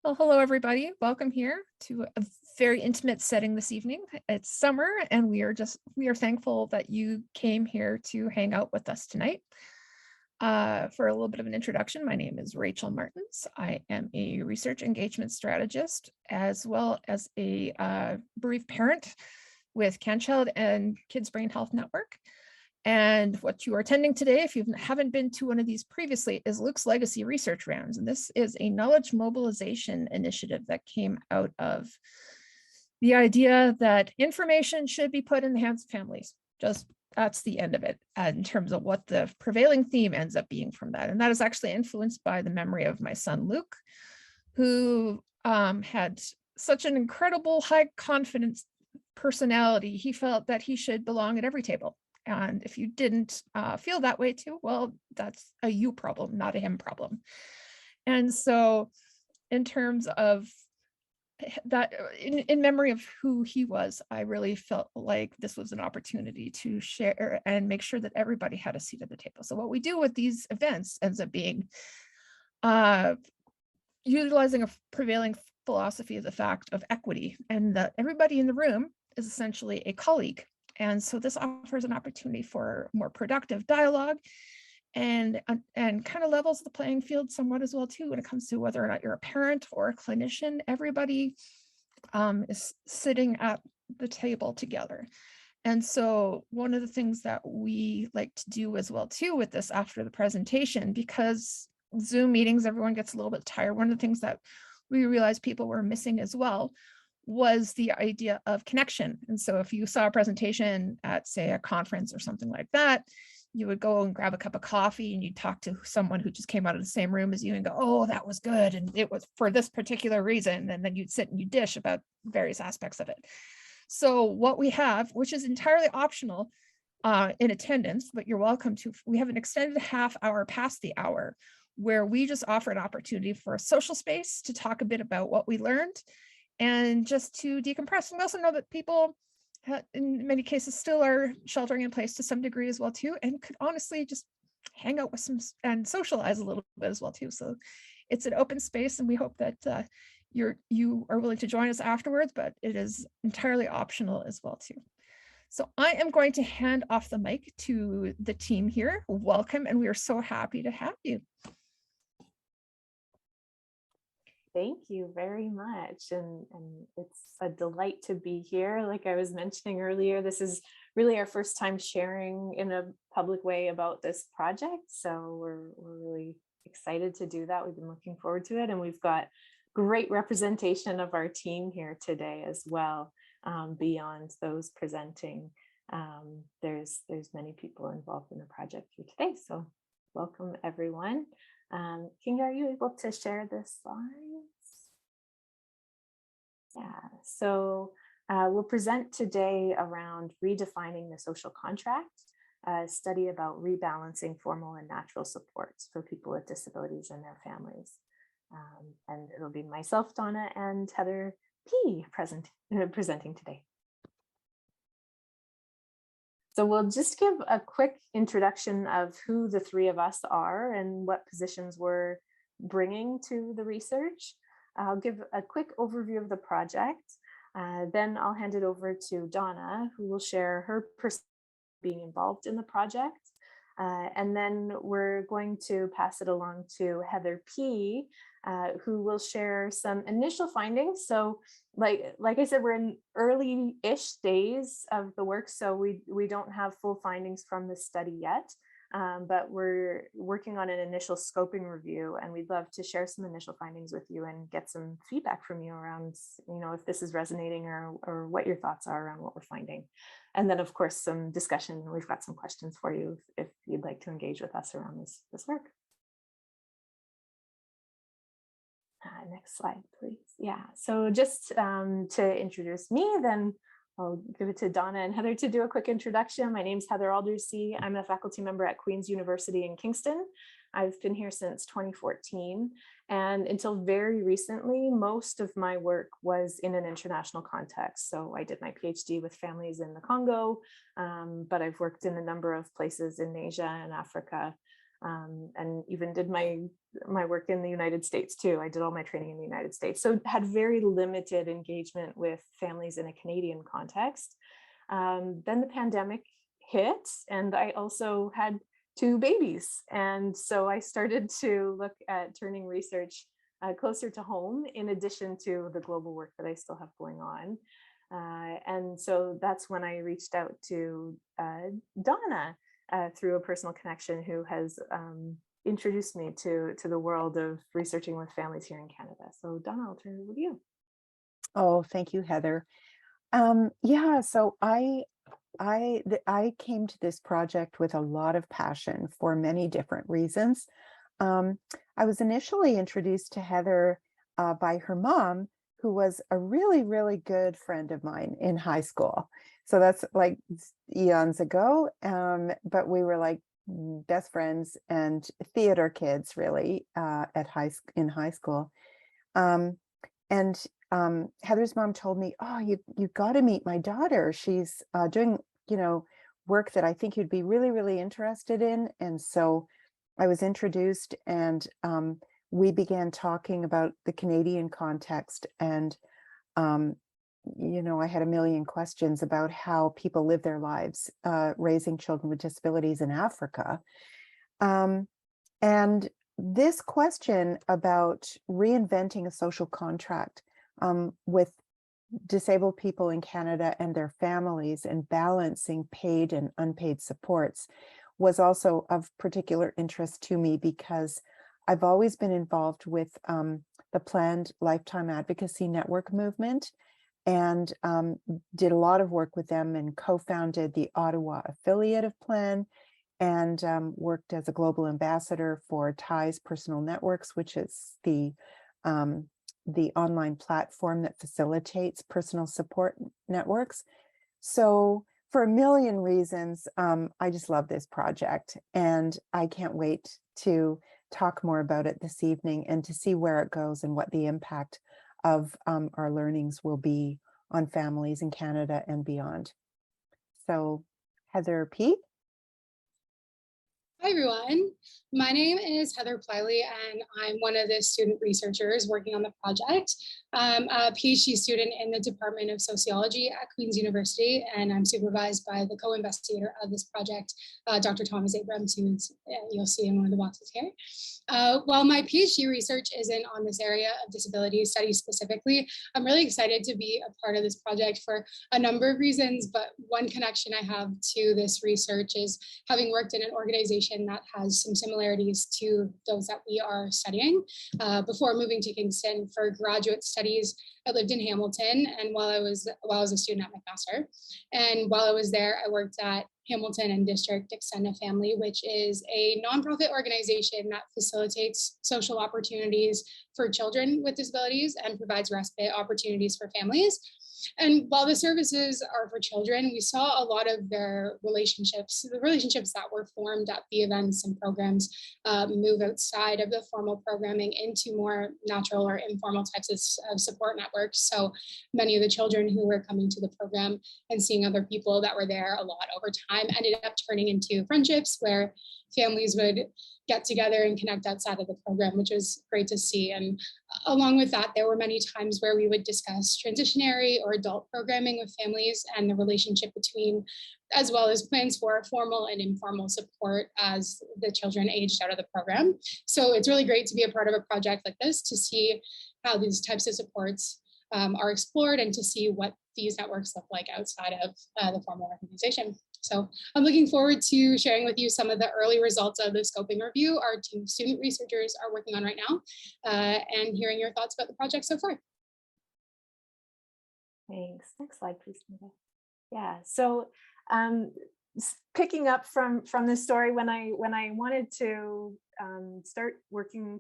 Well, hello, everybody. Welcome here to a very intimate setting this evening. It's summer, and we are thankful that you came here to hang out with us tonight. For a little bit of an introduction, my name is Rachel Martens. I am a research engagement strategist, as well as a bereaved parent with CanChild and Kids Brain Health Network. And what you are attending today, if you haven't been to one of these previously, is Luke's Legacy Research Rounds. And this is a knowledge mobilization initiative that came out of the idea that information should be put in the hands of families. Just that's the end of it in terms of what the prevailing theme ends up being from that. And that is actually influenced by the memory of my son, Luke, who had such an incredible high confidence personality. He felt that he should belong at every table. And if you didn't feel that way too, well, that's a you problem, not a him problem. And so in terms of that, in memory of who he was, I really felt like this was an opportunity to share and make sure that everybody had a seat at the table. So what we do with these events ends up being utilizing a prevailing philosophy of the fact of equity, and that everybody in the room is essentially a colleague. And so this offers an opportunity for more productive dialogue and kind of levels the playing field somewhat as well too when it comes to whether or not you're a parent or a clinician. Everybody is sitting at the table together. And so one of the things that we like to do as well too with this after the presentation, because Zoom meetings, everyone gets a little bit tired. One of the things that we realized people were missing as well was the idea of connection. And so if you saw a presentation at, say, a conference or something like that, you would go and grab a cup of coffee and you talk to someone who just came out of the same room as you and go, oh, that was good. And it was for this particular reason. And then you'd sit and you dish about various aspects of it. So what we have, which is entirely optional in attendance, but you're welcome to, we have an extended half hour past the hour where we just offer an opportunity for a social space to talk a bit about what we learned and just to decompress. And we also know that people in many cases still are sheltering in place to some degree as well too, and could honestly just hang out with some and socialize a little bit as well too. So it's an open space, and we hope that you are willing to join us afterwards, but it is entirely optional as well too. So I am going to hand off the mic to the team here. Welcome, and we are so happy to have you. Thank you very much. And it's a delight to be here. Like I was mentioning earlier, this is really our first time sharing in a public way about this project. So we're really excited to do that. We've been looking forward to it. And we've got great representation of our team here today as well. Beyond those presenting, there's many people involved in the project here today. So welcome everyone. Kinga, are you able to share the slides? Yeah, so we'll present today around redefining the social contract, a study about rebalancing formal and natural supports for people with disabilities and their families. And it'll be myself, Donna, and Heather P. presenting today. So we'll just give a quick introduction of who the three of us are and what positions we're bringing to the research. I'll give a quick overview of the project. Then I'll hand it over to Donna, who will share her perspective being involved in the project. And then we're going to pass it along to Heather P., who will share some initial findings. So like I said, we're in early-ish days of the work, so we don't have full findings from the study yet, but we're working on an initial scoping review, and we'd love to share some initial findings with you and get some feedback from you around, if this is resonating or what your thoughts are around what we're finding. And then, of course, some discussion. We've got some questions for you if you'd like to engage with us around this work. Next slide, please. Yeah, so just to introduce me, then I'll give it to Donna and Heather to do a quick introduction. My name's Heather Aldersey. I'm a faculty member at Queen's University in Kingston. I've been here since 2014, and until very recently, most of my work was in an international context. So I did my PhD with families in the Congo, but I've worked in a number of places in Asia and Africa. and even did my work in the United States too. I did all my training in the United States. So had very limited engagement with families in a Canadian context. Then the pandemic hit, and I also had 2 babies. And so I started to look at turning research closer to home, in addition to the global work that I still have going on. And so that's when I reached out to Donna through a personal connection, who has introduced me to the world of researching with families here in Canada. So Donna, I'll turn it over to you. Oh, thank you, Heather. Yeah, so I came to this project with a lot of passion for many different reasons. I was initially introduced to Heather by her mom, who was a really, really good friend of mine in high school. So that's like eons ago, but we were like best friends and theater kids, really, in high school. And Heather's mom told me, "Oh, you got to meet my daughter. She's doing, work that I think you'd be really, really interested in." And so I was introduced, and we began talking about the Canadian context. And I had a million questions about how people live their lives raising children with disabilities in Africa. And this question about reinventing a social contract with disabled people in Canada and their families, and balancing paid and unpaid supports, was also of particular interest to me, because I've always been involved with the Planned Lifetime Advocacy Network movement, and did a lot of work with them, and co-founded the Ottawa affiliate of Plan, and worked as a global ambassador for TIES Personal Networks, which is the online platform that facilitates personal support networks. So for a million reasons, I just love this project, and I can't wait to talk more about it this evening, and to see where it goes and what the impact of our learnings will be on families in Canada and beyond. So Heather P. Hi, everyone. My name is Heather Pliley, and I'm one of the student researchers working on the project. I'm a PhD student in the Department of Sociology at Queen's University, and I'm supervised by the co-investigator of this project, Dr. Thomas Abrams, who you'll see in one of the boxes here. While my PhD research isn't on this area of disability studies specifically, I'm really excited to be a part of this project for a number of reasons, but one connection I have to this research is having worked in an organization that has some similarities to those that we are studying. Before moving to Kingston for graduate studies, I lived in Hamilton, and while I was a student at McMaster, and while I was there, I worked at Hamilton and District Extend a Family, which is a nonprofit organization that facilitates social opportunities for children with disabilities and provides respite opportunities for families. And while the services are for children, we saw a lot of the relationships that were formed at the events and programs move outside of the formal programming into more natural or informal types of support networks. So many of the children who were coming to the program and seeing other people that were there a lot over time ended up turning into friendships where families would get together and connect outside of the program, which was great to see. And along with that, there were many times where we would discuss transitionary or adult programming with families and the relationship between, as well as plans for formal and informal support as the children aged out of the program. So it's really great to be a part of a project like this, to see how these types of supports are explored, and to see what these networks look like outside of the formal organization. So I'm looking forward to sharing with you some of the early results of the scoping review our two student researchers are working on right now, and hearing your thoughts about the project so far. Thanks. Next slide, please, Nita. Yeah, so picking up from this story, when I wanted to start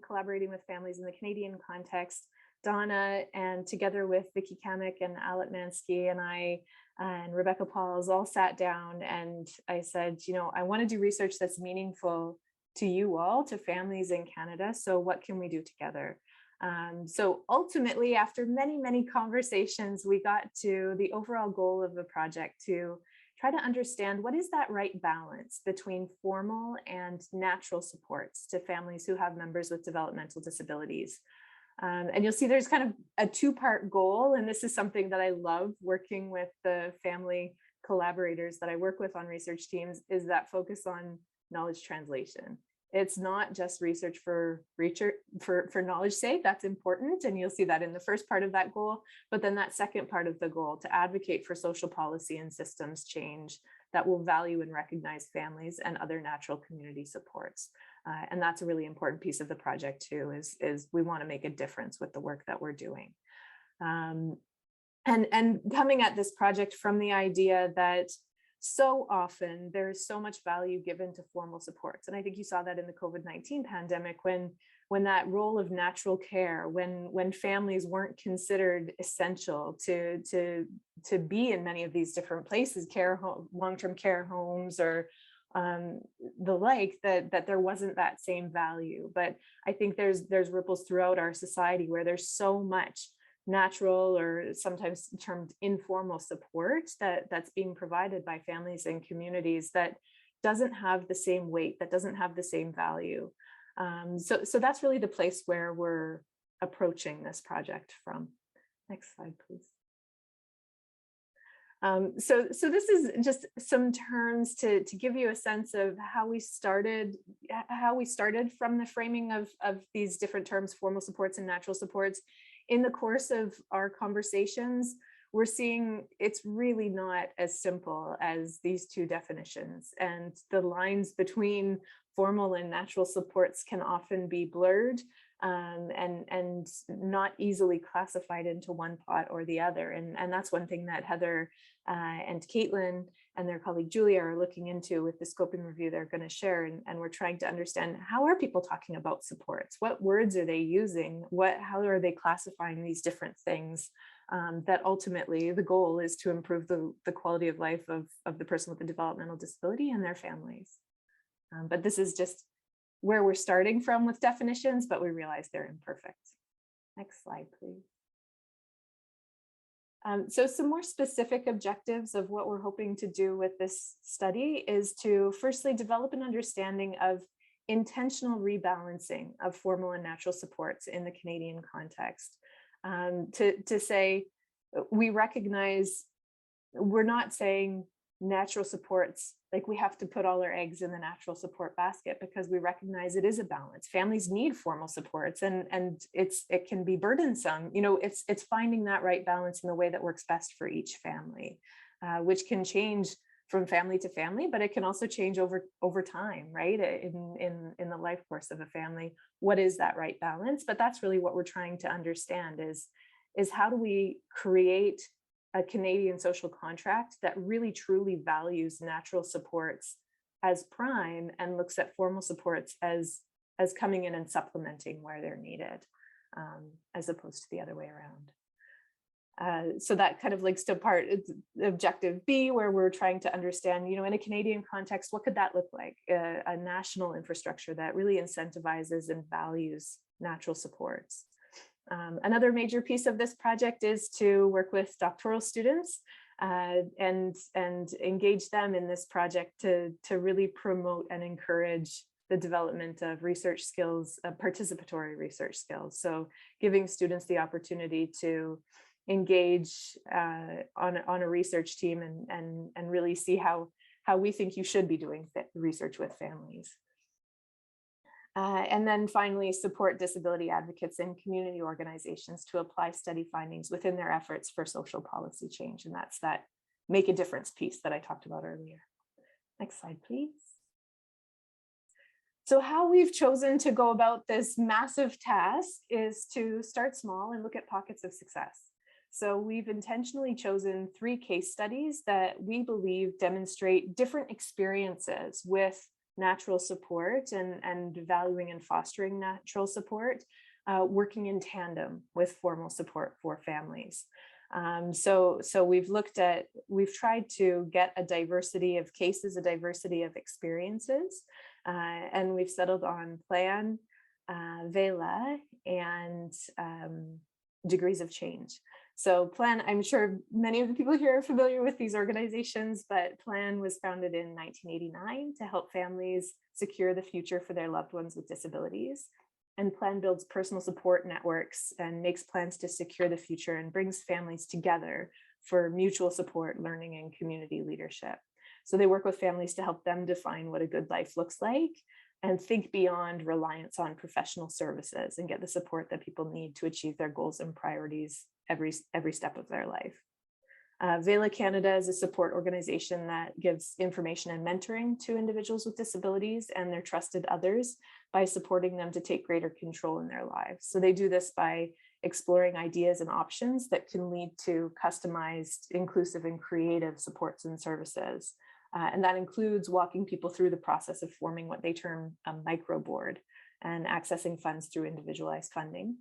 collaborating with families in the Canadian context, Donna, and together with Vicki Kamek and Alet Mansky and I and Rebecca Pauls all sat down, and I said, I want to do research that's meaningful to you all, to families in Canada. So what can we do together? So ultimately, after many, many conversations, we got to the overall goal of the project, to try to understand what is that right balance between formal and natural supports to families who have members with developmental disabilities. And you'll see there's kind of a two-part goal, and this is something that I love working with the family collaborators that I work with on research teams, is that focus on knowledge translation. It's not just research for knowledge sake. That's important, and you'll see that in the first part of that goal, but then that second part of the goal, to advocate for social policy and systems change that will value and recognize families and other natural community supports. And that's a really important piece of the project too, is we want to make a difference with the work that we're doing. And coming at this project from the idea that so often there's so much value given to formal supports. And I think you saw that in the COVID-19 pandemic, when that role of natural care, when families weren't considered essential to be in many of these different places, long-term care homes or the like, that there wasn't that same value. But I think there's ripples throughout our society where there's so much natural, or sometimes termed informal, support that's being provided by families and communities that doesn't have the same weight, that doesn't have the same value. So that's really the place where we're approaching this project from. Next slide, please. So this is just some terms to give you a sense of how we started from the framing of these different terms, formal supports and natural supports. In the course of our conversations, we're seeing it's really not as simple as these two definitions, and the lines between formal and natural supports can often be blurred and not easily classified into one pot or the other. And that's one thing that Heather and Caitlin and their colleague Julia are looking into with the scoping review they're going to share. And we're trying to understand, how are people talking about supports? What words are they using? How are they classifying these different things? That ultimately the goal is to improve the quality of life of the person with a developmental disability and their families. But this is just where we're starting from with definitions, but we realize they're imperfect. Next slide, please. So some more specific objectives of what we're hoping to do with this study is to firstly develop an understanding of intentional rebalancing of formal and natural supports in the Canadian context. To say, we recognize, we're not saying natural supports, like we have to put all our eggs in the natural support basket, because we recognize it is a balance. Families need formal supports, and it can be burdensome. You know, it's finding that right balance in the way that works best for each family, which can change from family to family, but it can also change over time, right? In the life course of a family, what is that right balance? But that's really what we're trying to understand is how do we create a Canadian social contract that really truly values natural supports as prime and looks at formal supports as coming in and supplementing where they're needed, as opposed to the other way around. So that kind of links to objective B, where we're trying to understand, you know, in a Canadian context, what could that look like? A national infrastructure that really incentivizes and values natural supports. Another major piece of this project is to work with doctoral students and engage them in this project to really promote and encourage the development of research skills, participatory research skills. So giving students the opportunity to engage on a research team and really see how we think you should be doing research with families. And then finally, support disability advocates and community organizations to apply study findings within their efforts for social policy change. And that's that make a difference piece that I talked about earlier. Next slide, please. So how we've chosen to go about this massive task is to start small and look at pockets of success. So we've intentionally chosen 3 case studies that we believe demonstrate different experiences with natural support and valuing and fostering natural support, working in tandem with formal support for families. So we've tried to get a diversity of cases, a diversity of experiences, and we've settled on plan, vela, and degrees of change. So PLAN, I'm sure many of the people here are familiar with these organizations, but PLAN was founded in 1989 to help families secure the future for their loved ones with disabilities. And PLAN builds personal support networks and makes plans to secure the future and brings families together for mutual support, learning, and community leadership. So they work with families to help them define what a good life looks like and think beyond reliance on professional services and get the support that people need to achieve their goals and priorities every step of their life. VELA Canada is a support organization that gives information and mentoring to individuals with disabilities and their trusted others by supporting them to take greater control in their lives. So they do this by exploring ideas and options that can lead to customized, inclusive, and creative supports and services. And that includes walking people through the process of forming what they term a micro board and accessing funds through individualized funding.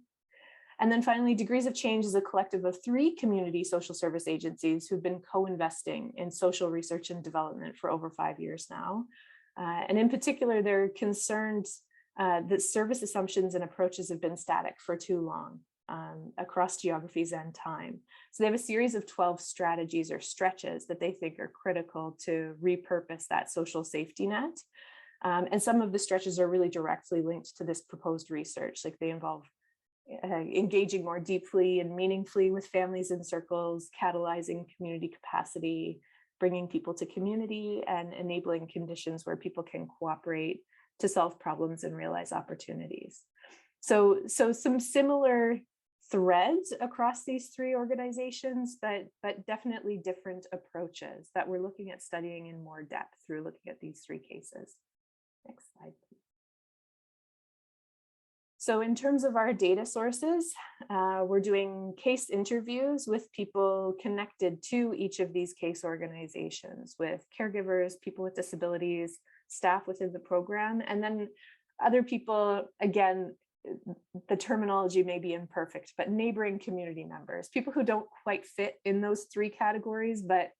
And then finally, Degrees of Change is a collective of 3 community social service agencies who've been co-investing in social research and development for over 5 years now. And in particular, they're concerned that service assumptions and approaches have been static for too long across geographies and time. So they have a series of 12 strategies or stretches that they think are critical to repurpose that social safety net. And some of the stretches are really directly linked to this proposed research, like they involve engaging more deeply and meaningfully with families in circles, catalyzing community capacity, bringing people to community, and enabling conditions where people can cooperate to solve problems and realize opportunities. So some similar threads across these 3 organizations, but definitely different approaches that we're looking at studying in more depth through looking at these 3 cases. Next slide, please. So in terms of our data sources, we're doing case interviews with people connected to each of these case organizations, with caregivers, people with disabilities, staff within the program, and then other people, again, the terminology may be imperfect, but neighboring community members, people who don't quite fit in those 3 categories, but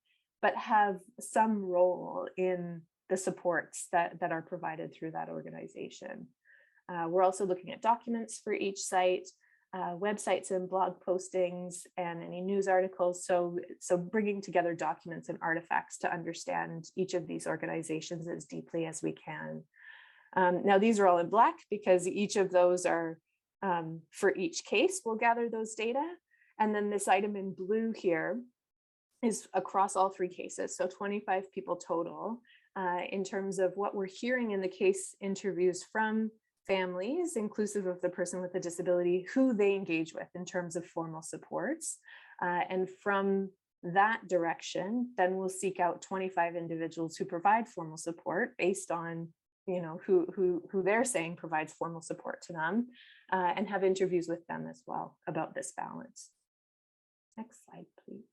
have some role in the supports that are provided through that organization. We're also looking at documents for each site, websites and blog postings, and any news articles. So bringing together documents and artifacts to understand each of these organizations as deeply as we can. Now, these are all in black because each of those are, for each case, we'll gather those data. And then this item in blue here is across all 3 cases, so 25 people total, in terms of what we're hearing in the case interviews from families, inclusive of the person with a disability, who they engage with in terms of formal supports. And from that direction, then we'll seek out 25 individuals who provide formal support based on, who they're saying provides formal support to them, and have interviews with them as well about this balance. Next slide, please.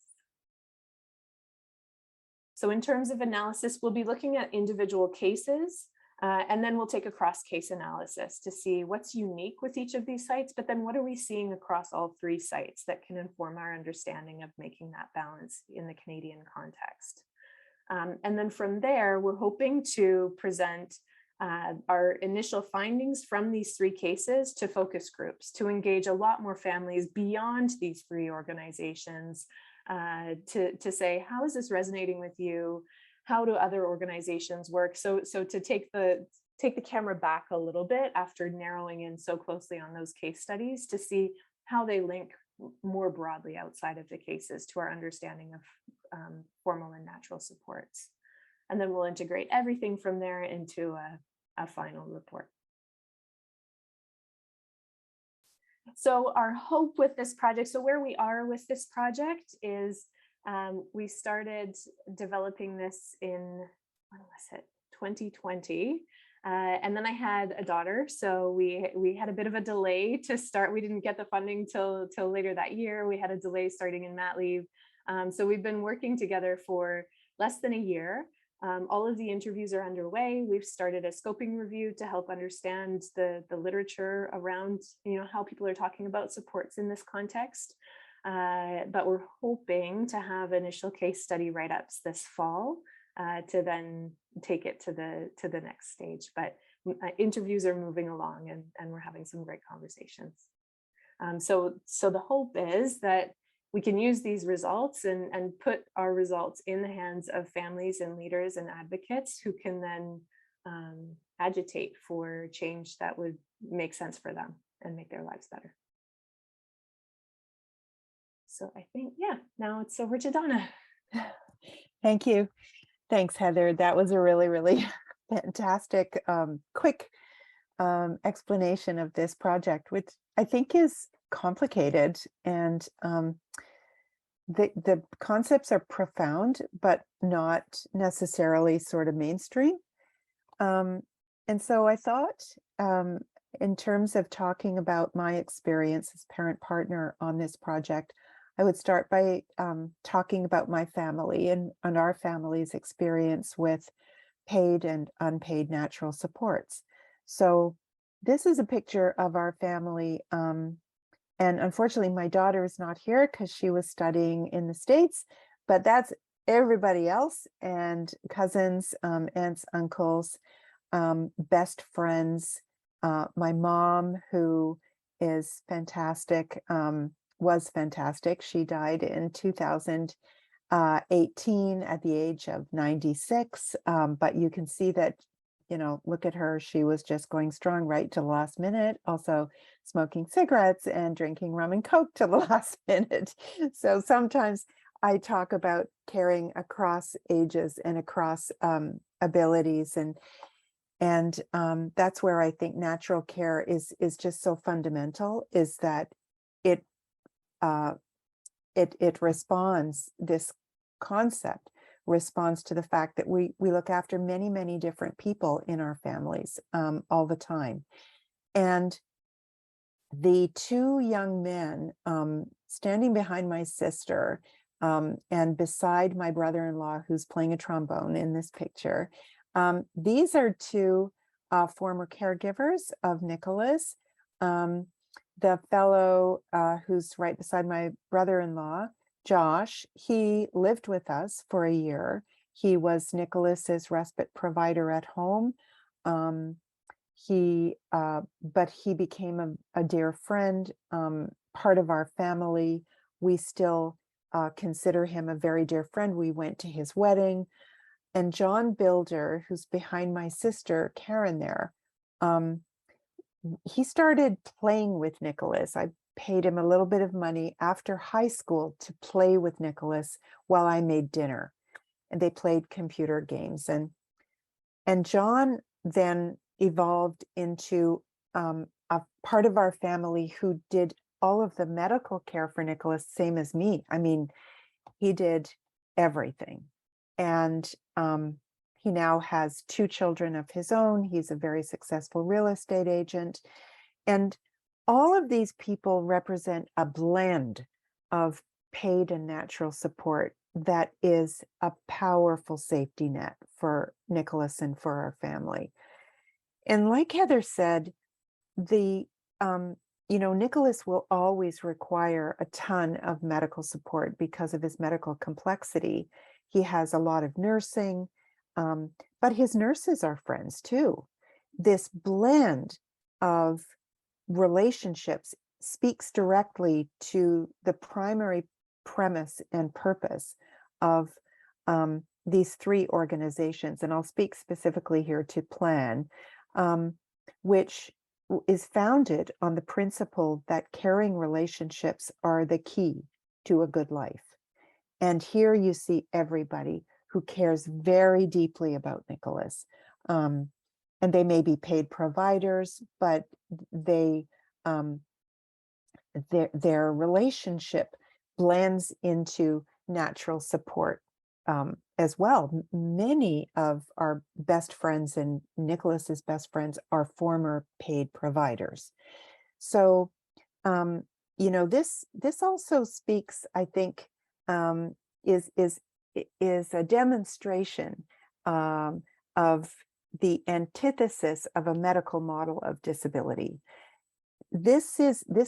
So in terms of analysis, we'll be looking at individual cases, and then we'll take a cross-case analysis to see what's unique with each of these sites, but then what are we seeing across all 3 sites that can inform our understanding of making that balance in the Canadian context. And then from there, we're hoping to present our initial findings from these 3 cases to focus groups to engage a lot more families beyond these 3 organizations, to say, how is this resonating with you? How do other organizations work? So to take the camera back a little bit after narrowing in so closely on those case studies to see how they link more broadly outside of the cases to our understanding of formal and natural supports. And then we'll integrate everything from there into a final report. So our hope with this project, so where we are with this project is we started developing this in, when was it, 2020. And then I had a daughter, so we had a bit of a delay to start. We didn't get the funding till later that year. We had a delay starting in mat leave. So we've been working together for less than a year. All of the interviews are underway. We've started a scoping review to help understand the literature around, how people are talking about supports in this context. But we're hoping to have initial case study write-ups this fall to then take it to the next stage. But interviews are moving along, and we're having some great conversations. So the hope is that we can use these results and put our results in the hands of families and leaders and advocates who can then agitate for change that would make sense for them and make their lives better. So I think, yeah, now it's over to Donna. Thank you. Thanks, Heather. That was a really, really fantastic, quick explanation of this project, which I think is complicated, and the concepts are profound, but not necessarily sort of mainstream. And so I thought, in terms of talking about my experience as parent partner on this project, I would start by talking about my family and our family's experience with paid and unpaid natural supports. So this is a picture of our family. And unfortunately, my daughter is not here because she was studying in the States, but that's everybody else, and cousins, aunts, uncles, best friends, my mom, who is fantastic, was fantastic. She died in 2018 at the age of 96. But you can see that, you know, look at her. She was just going strong right to the last minute, also smoking cigarettes and drinking rum and Coke to the last minute. So sometimes I talk about caring across ages and across abilities, and that's where I think natural care is just so fundamental, is that it responds, this concept responds to the fact that we look after many, many different people in our families all the time. And the two young men standing behind my sister and beside my brother-in-law, who's playing a trombone in this picture, these are two former caregivers of Nicholas. The fellow who's right beside my brother-in-law, Josh, he lived with us for a year. He was Nicholas's respite provider at home. But he became a dear friend, part of our family. We still consider him a very dear friend. We went to his wedding. And John Builder, who's behind my sister, Karen there, he started playing with Nicholas. I paid him a little bit of money after high school to play with Nicholas while I made dinner. And they played computer games. And John then evolved into a part of our family who did all of the medical care for Nicholas, same as me. I mean, he did everything. And he now has 2 children of his own. He's a very successful real estate agent. And all of these people represent a blend of paid and natural support that is a powerful safety net for Nicholas and for our family. And like Heather said, Nicholas will always require a ton of medical support because of his medical complexity. He has a lot of nursing, but his nurses are friends too. This blend of relationships speaks directly to the primary premise and purpose of these 3 organizations. And I'll speak specifically here to PLAN, which is founded on the principle that caring relationships are the key to a good life. And here you see everybody who cares very deeply about Nicholas. And they may be paid providers, but their relationship blends into natural support as well. Many of our best friends and Nicholas's best friends are former paid providers. So, this also speaks, I think, is a demonstration of the antithesis of a medical model of disability. This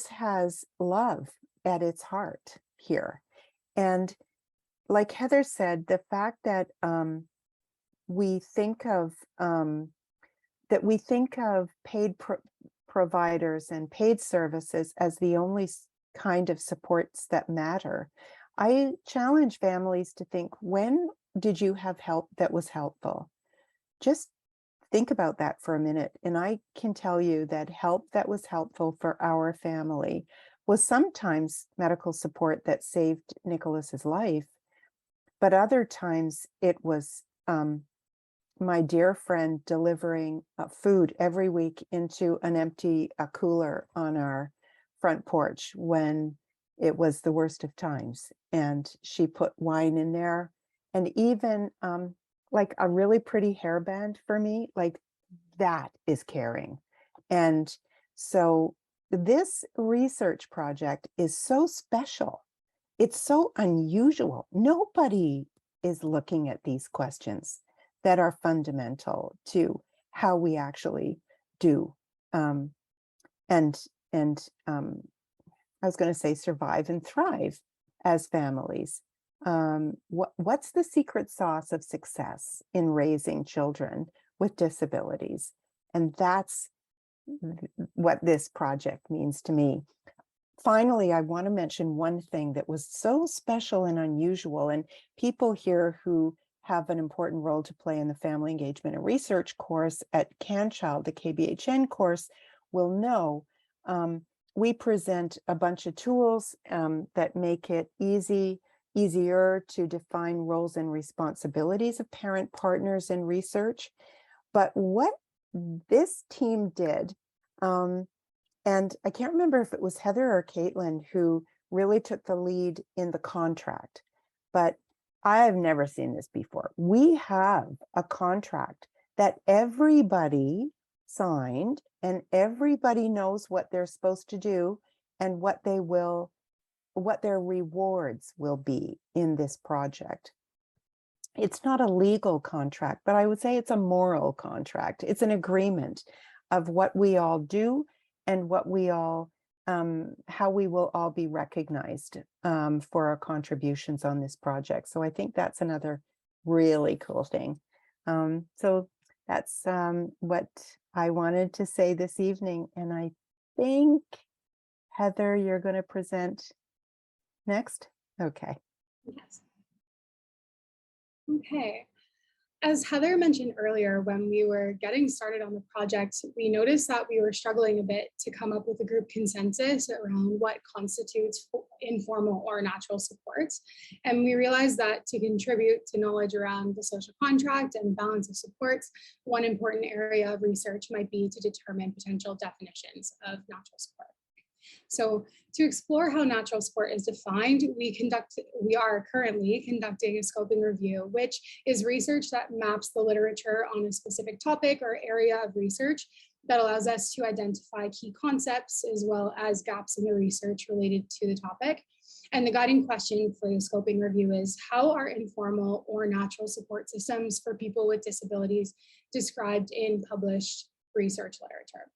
has love at its heart here. And like Heather said, the fact that we think of paid providers and paid services as the only kind of supports that matter. I challenge families to think, when did you have help that was helpful? Just think about that for a minute. And I can tell you that help that was helpful for our family was sometimes medical support that saved Nicholas's life, but other times it was my dear friend delivering food every week into an empty cooler on our front porch when it was the worst of times. And she put wine in there, and even like a really pretty hairband for me, like that is caring. And so this research project is so special. It's so unusual. Nobody is looking at these questions that are fundamental to how we actually do I was going to say survive and thrive as families. What's the secret sauce of success in raising children with disabilities? And that's what this project means to me. Finally, I want to mention one thing that was so special and unusual, and people here who have an important role to play in the Family Engagement and Research course at CanChild, the KBHN course, will know. We present a bunch of tools that make it easier to define roles and responsibilities of parent partners in research. But what this team did, and I can't remember if it was Heather or Caitlin who really took the lead in the contract, but I have never seen this before. We have a contract that everybody signed, and everybody knows what they're supposed to do and what their rewards will be in this project. It's not a legal contract, but I would say it's a moral contract. It's an agreement of what we all do and what we all, how we will all be recognized for our contributions on this project. So I think that's another really cool thing. So that's what I wanted to say this evening. And I think, Heather, you're going to present next? Okay. Yes. Okay. As Heather mentioned earlier, when we were getting started on the project, we noticed that we were struggling a bit to come up with a group consensus around what constitutes informal or natural supports. And we realized that to contribute to knowledge around the social contract and balance of supports, one important area of research might be to determine potential definitions of natural support. So to explore how natural support is defined, we are currently conducting a scoping review, which is research that maps the literature on a specific topic or area of research that allows us to identify key concepts as well as gaps in the research related to the topic. And the guiding question for the scoping review is, how are informal or natural support systems for people with disabilities described in published research literature?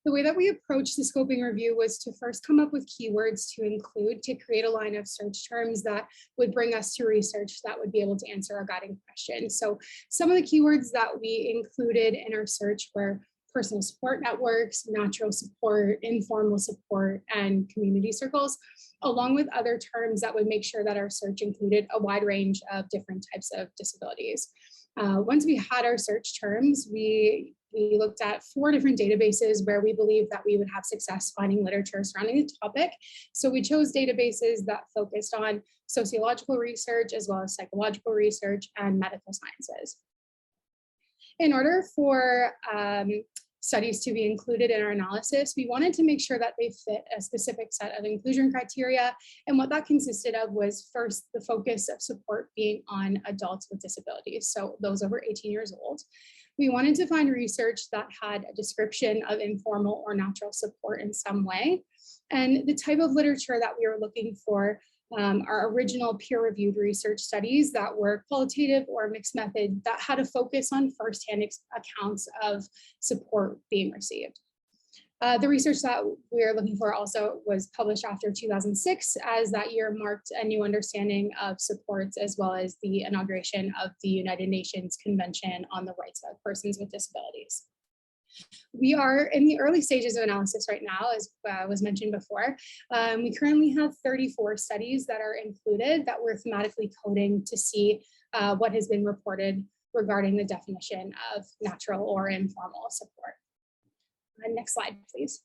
The way that we approached the scoping review was to first come up with keywords to include to create a line of search terms that would bring us to research that would be able to answer our guiding question. So some of the keywords that we included in our search were personal support networks, natural support, informal support, and community circles, along with other terms that would make sure that our search included a wide range of different types of disabilities. Once we had our search terms, we looked at 4 different databases where we believed that we would have success finding literature surrounding the topic. So we chose databases that focused on sociological research as well as psychological research and medical sciences. In order for studies to be included in our analysis, we wanted to make sure that they fit a specific set of inclusion criteria. And what that consisted of was, first, the focus of support being on adults with disabilities, so those over 18 years old. We wanted to find research that had a description of informal or natural support in some way. And the type of literature that we were looking for are original peer-reviewed research studies that were qualitative or mixed method that had a focus on firsthand accounts of support being received. The research that we are looking for also was published after 2006, as that year marked a new understanding of supports, as well as the inauguration of the United Nations Convention on the Rights of Persons with Disabilities. We are in the early stages of analysis right now, as was mentioned before. We currently have 34 studies that are included that we're thematically coding to see what has been reported regarding the definition of natural or informal support. Next slide, please.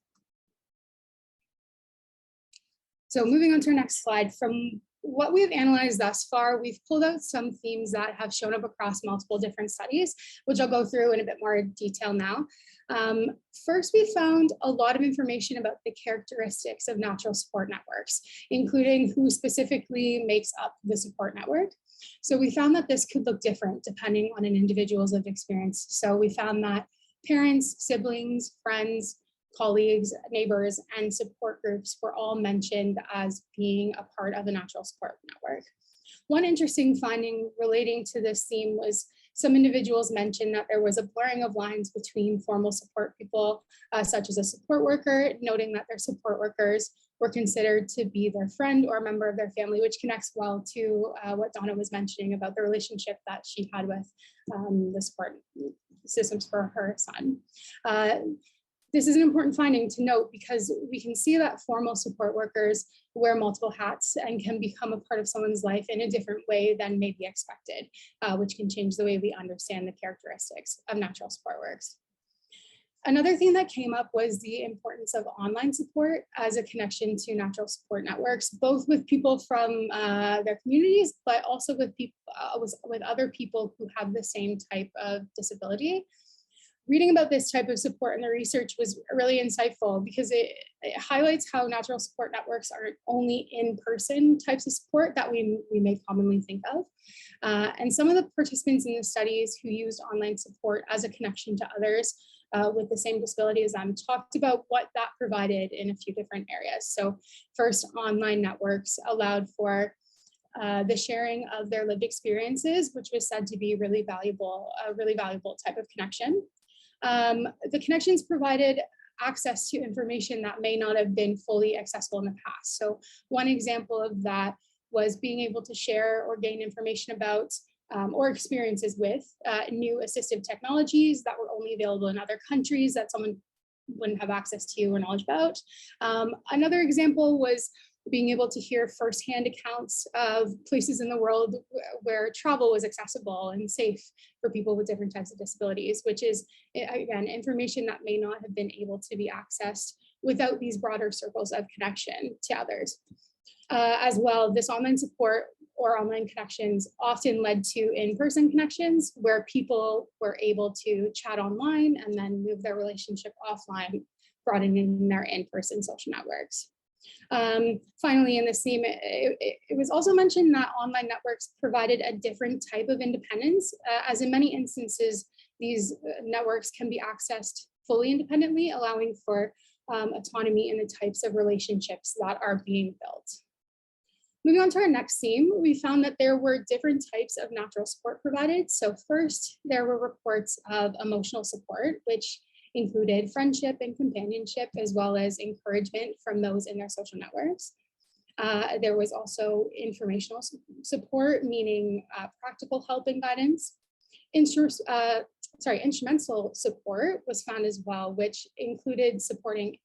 So moving on to our next slide, from what we've analyzed thus far, we've pulled out some themes that have shown up across multiple different studies, which I'll go through in a bit more detail now. First, we found a lot of information about the characteristics of natural support networks, including who specifically makes up the support network. So we found that this could look different depending on an individual's lived experience. So we found that parents, siblings, friends, colleagues, neighbors, and support groups were all mentioned as being a part of the natural support network. One interesting finding relating to this theme was some individuals mentioned that there was a blurring of lines between formal support people, such as a support worker, noting that their support workers were considered to be their friend or a member of their family, which connects well to what Donna was mentioning about the relationship that she had with the support systems for her son. This is an important finding to note because we can see that formal support workers wear multiple hats and can become a part of someone's life in a different way than may be expected, which can change the way we understand the characteristics of natural support works. Another thing that came up was the importance of online support as a connection to natural support networks, both with people from their communities, but also with people with other people who have the same type of disability. Reading about this type of support in the research was really insightful because it highlights how natural support networks aren't only in-person types of support that we may commonly think of. And some of the participants in the studies who used online support as a connection to others with the same disability as them talked about what that provided in a few different areas. So first, online networks allowed for the sharing of their lived experiences, which was said to be a really valuable type of connection. The connections provided access to information that may not have been fully accessible in the past. So one example of that was being able to share or gain information about or experiences with new assistive technologies that were only available in other countries that someone wouldn't have access to or knowledge about. Another example was being able to hear firsthand accounts of places in the world where travel was accessible and safe for people with different types of disabilities, which is, again, information that may not have been able to be accessed without these broader circles of connection to others. As well, this online support or online connections often led to in-person connections where people were able to chat online and then move their relationship offline, broadening their in-person social networks. Finally, in this theme, it was also mentioned that online networks provided a different type of independence, as in many instances, these networks can be accessed fully independently, allowing for autonomy in the types of relationships that are being built. Moving on to our next theme, we found that there were different types of natural support provided. So first, there were reports of emotional support, which included friendship and companionship, as well as encouragement from those in their social networks. There was also informational support, meaning practical help and guidance. Instrumental support was found as well, which included supporting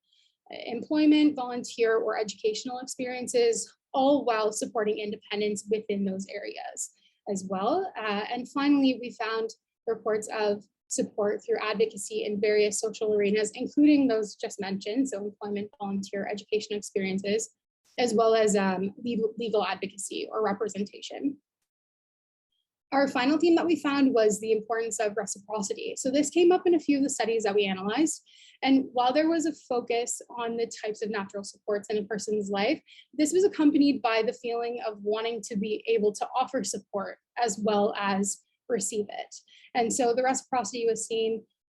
employment, volunteer, or educational experiences, all while supporting independence within those areas as well. And finally, we found reports of support through advocacy in various social arenas, including those just mentioned, so employment, volunteer, education experiences, as well as legal advocacy or representation. Our final theme that we found was the importance of reciprocity. So this came up in a few of the studies that we analyzed. And while there was a focus on the types of natural supports in a person's life, this was accompanied by the feeling of wanting to be able to offer support as well as receive it. And so the reciprocity was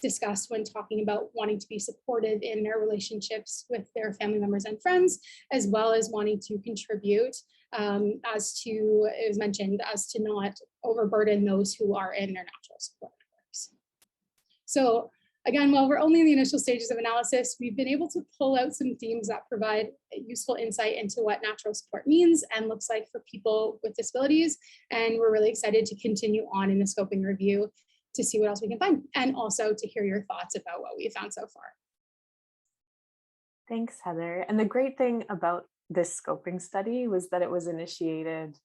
discussed when talking about wanting to be supported in their relationships with their family members and friends, as well as wanting to contribute, it was mentioned, as to not overburden those who are in their natural support networks. So again, while we're only in the initial stages of analysis, we've been able to pull out some themes that provide useful insight into what natural support means and looks like for people with disabilities. And we're really excited to continue on in the scoping review to see what else we can find, and also to hear your thoughts about what we found so far. Thanks, Heather. And the great thing about this scoping study was that it was initiated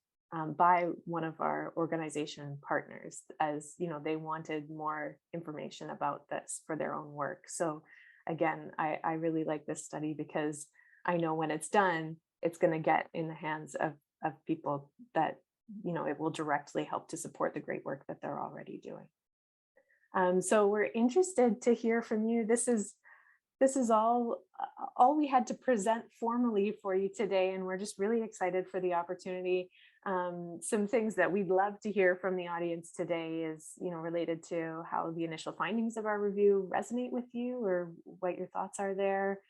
by one of our organization partners, as you know, they wanted more information about this for their own work. So again, I really like this study because I know when it's done, it's going to get in the hands of people that, you know, it will directly help to support the great work that they're already doing. So we're interested to hear from you. This is all we had to present formally for you today, and we're just really excited for the opportunity. Some things that we'd love to hear from the audience today is, you know, related to how the initial findings of our review resonate with you, or what your thoughts are there,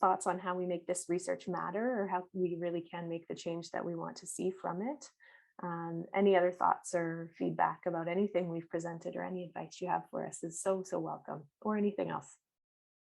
thoughts on how we make this research matter, or how we really can make the change that we want to see from it. Any other thoughts or feedback about anything we've presented, or any advice you have for us is so welcome, or anything else.